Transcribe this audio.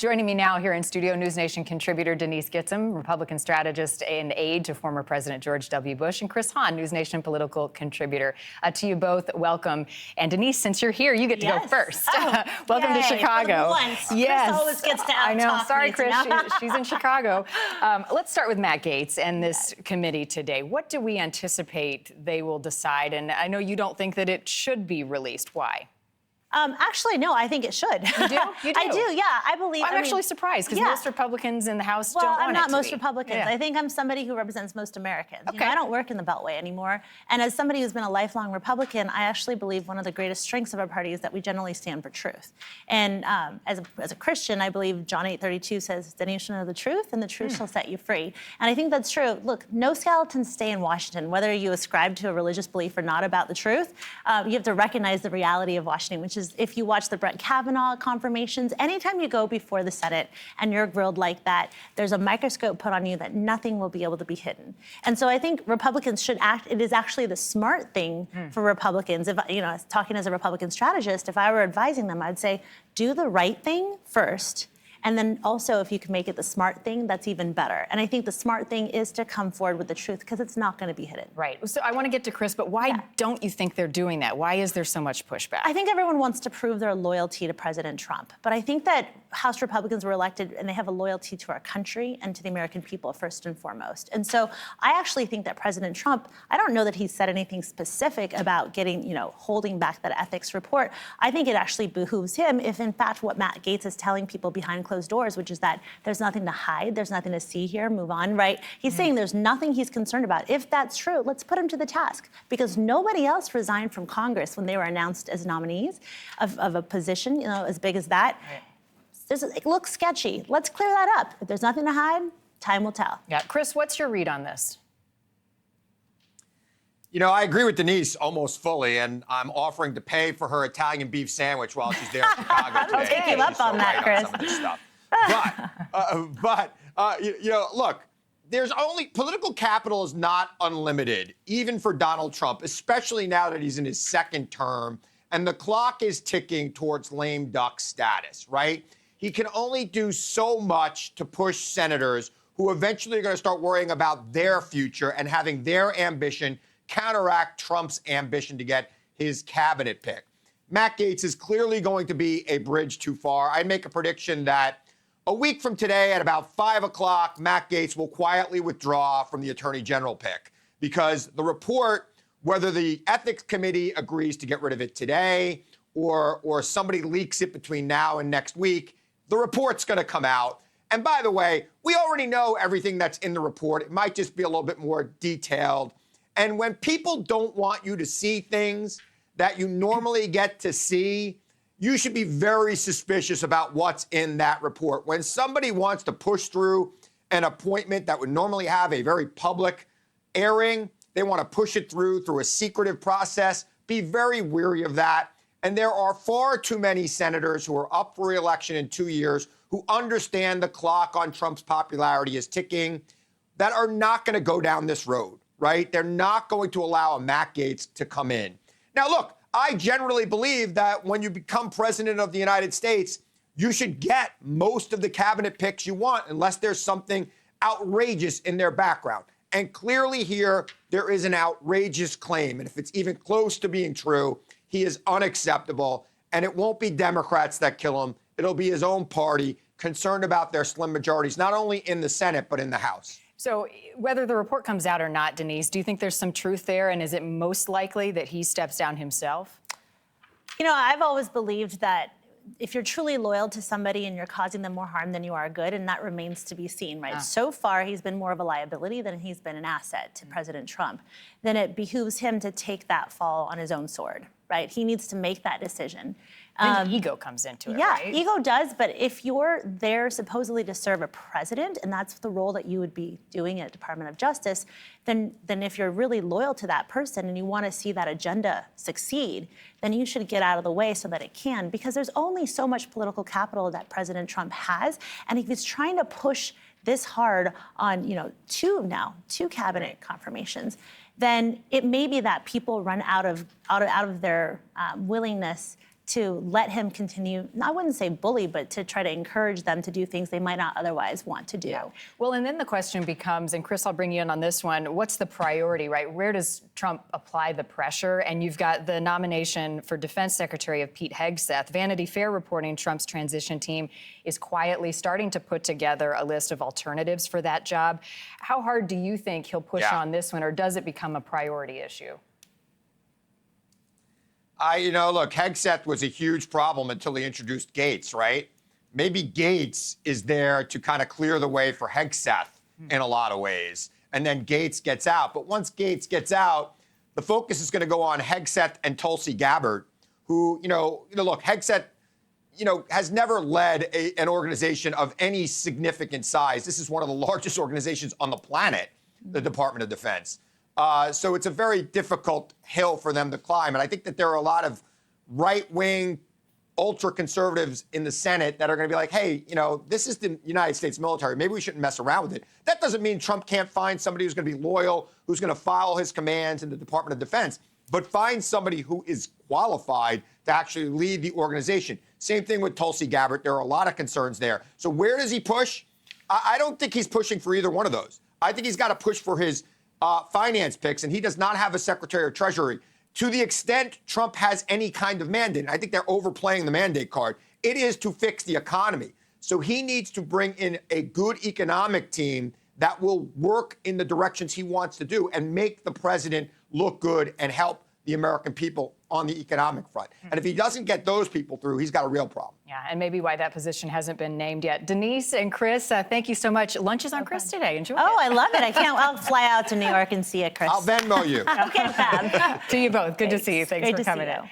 Joining me now here in studio, News Nation contributor Denise Gitsham, Republican strategist and aide to former President George W. Bush, and Chris Hahn, News Nation political contributor. To you both, welcome. And Denise, since you're here, you get to go first. Oh, welcome to Chicago. Yes. Chris always gets to I know. Sorry, Chris. No. She's in Chicago. Let's start with Matt Gaetz and this committee today. What do we anticipate they will decide? And I know you don't think that it should be released. Why? Actually, no, I think it should. You do? You do? I do, yeah. I believe. I'm actually surprised because most Republicans in the House don't want it to be. Well, I'm not most Republicans. Yeah. I think I'm somebody who represents most Americans. Okay. You know, I don't work in the Beltway anymore. And as somebody who's been a lifelong Republican, I actually believe one of the greatest strengths of our party is that we generally stand for truth. And as a Christian, I believe John 8:32 says, "Then you shall know the truth, and the truth shall set you free." And I think that's true. Look, no skeletons stay in Washington. Whether you ascribe to a religious belief or not about the truth, you have to recognize the reality of Washington, which is if you watch the Brett Kavanaugh confirmations, anytime you go before the Senate and you're grilled like that, there's a microscope put on you that nothing will be able to be hidden. And so I think Republicans should act. It is actually the smart thing for Republicans. If talking as a Republican strategist, if I were advising them, I'd say do the right thing first. And then also, if you can make it the smart thing, that's even better. And I think the smart thing is to come forward with the truth because it's not going to be hidden. Right. So I want to get to Chris, but why don't you think they're doing that? Why is there so much pushback? I think everyone wants to prove their loyalty to President Trump. But I think that House Republicans were elected and they have a loyalty to our country and to the American people first and foremost. And so I actually think that President Trump, I don't know that he said anything specific about getting, holding back that ethics report. I think it actually behooves him if, in fact, what Matt Gaetz is telling people behind closed doors, which is that there's nothing to hide, there's nothing to see here, move on, right? He's saying there's nothing he's concerned about. If that's true, let's put him to the task because nobody else resigned from Congress when they were announced as nominees of a position, as big as that. Right. It looks sketchy. Let's clear that up. If there's nothing to hide, time will tell. Yeah, Chris, what's your read on this? I agree with Denise almost fully, and I'm offering to pay for her Italian beef sandwich while she's there in Chicago today. I'll take you up on that, Chris. Some of this stuff. Look, political capital is not unlimited, even for Donald Trump, especially now that he's in his second term, and the clock is ticking towards lame duck status, right? He can only do so much to push senators who eventually are going to start worrying about their future and having their ambition counteract Trump's ambition to get his cabinet pick. Matt Gaetz is clearly going to be a bridge too far. I'd make a prediction that a week from today at about 5 o'clock, Matt Gaetz will quietly withdraw from the Attorney General pick because the report, whether the Ethics Committee agrees to get rid of it today or somebody leaks it between now and next week, the report's going to come out. And by the way, we already know everything that's in the report. It might just be a little bit more detailed. And when people don't want you to see things that you normally get to see, you should be very suspicious about what's in that report. When somebody wants to push through an appointment that would normally have a very public airing, they want to push it through a secretive process, be very wary of that. And there are far too many senators who are up for re-election in 2 years who understand the clock on Trump's popularity is ticking that are not going to go down this road, right? They're not going to allow a Matt Gaetz to come in. Now, look, I generally believe that when you become president of the United States, you should get most of the cabinet picks you want unless there's something outrageous in their background. And clearly here, there is an outrageous claim. And if it's even close to being true, he is unacceptable. And it won't be Democrats that kill him. It'll be his own party concerned about their slim majorities, not only in the Senate, but in the House. So whether the report comes out or not, Denise, do you think there's some truth there? And is it most likely that he steps down himself? I've always believed that if you're truly loyal to somebody and you're causing them more harm than you are good, and that remains to be seen, right? So far, he's been more of a liability than he's been an asset to President Trump. Then it behooves him to take that fall on his own sword, right? He needs to make that decision. And ego comes into it, right? Yeah, ego does, but if you're there supposedly to serve a president, and that's the role that you would be doing at Department of Justice, then if you're really loyal to that person and you want to see that agenda succeed, then you should get out of the way so that it can, because there's only so much political capital that President Trump has, and if he's trying to push this hard on, two cabinet confirmations, then it may be that people run out of their willingness to let him continue, I wouldn't say bully, but to try to encourage them to do things they might not otherwise want to do. Yeah. Well, and then the question becomes, and Chris, I'll bring you in on this one, what's the priority, right? Where does Trump apply the pressure? And you've got the nomination for Defense Secretary of Pete Hegseth. Vanity Fair reporting Trump's transition team is quietly starting to put together a list of alternatives for that job. How hard do you think he'll push on this one, or does it become a priority issue? Look, Hegseth was a huge problem until he introduced Gaetz, right? Maybe Gaetz is there to kind of clear the way for Hegseth in a lot of ways. And then Gaetz gets out. But once Gaetz gets out, the focus is going to go on Hegseth and Tulsi Gabbard, who, look, Hegseth, has never led an organization of any significant size. This is one of the largest organizations on the planet, the Department of Defense. So it's a very difficult hill for them to climb. And I think that there are a lot of right-wing, ultra-conservatives in the Senate that are going to be like, hey, this is the United States military. Maybe we shouldn't mess around with it. That doesn't mean Trump can't find somebody who's going to be loyal, who's going to follow his commands in the Department of Defense, but find somebody who is qualified to actually lead the organization. Same thing with Tulsi Gabbard. There are a lot of concerns there. So where does he push? I don't think he's pushing for either one of those. I think he's got to push for his finance picks, and he does not have a Secretary of Treasury. To the extent Trump has any kind of mandate, and I think they're overplaying the mandate card, it is to fix the economy. So he needs to bring in a good economic team that will work in the directions he wants to do and make the president look good and help the American people on the economic front. And if he doesn't get those people through, he's got a real problem. Yeah, and maybe why that position hasn't been named yet. Denise and Chris, thank you so much. Lunch is on Chris today. Enjoy it. Oh, I love it. I'll fly out to New York and see you, Chris. I'll Venmo you. Okay, fab. To you both. Good to see you. Thanks Great for to see coming you. in.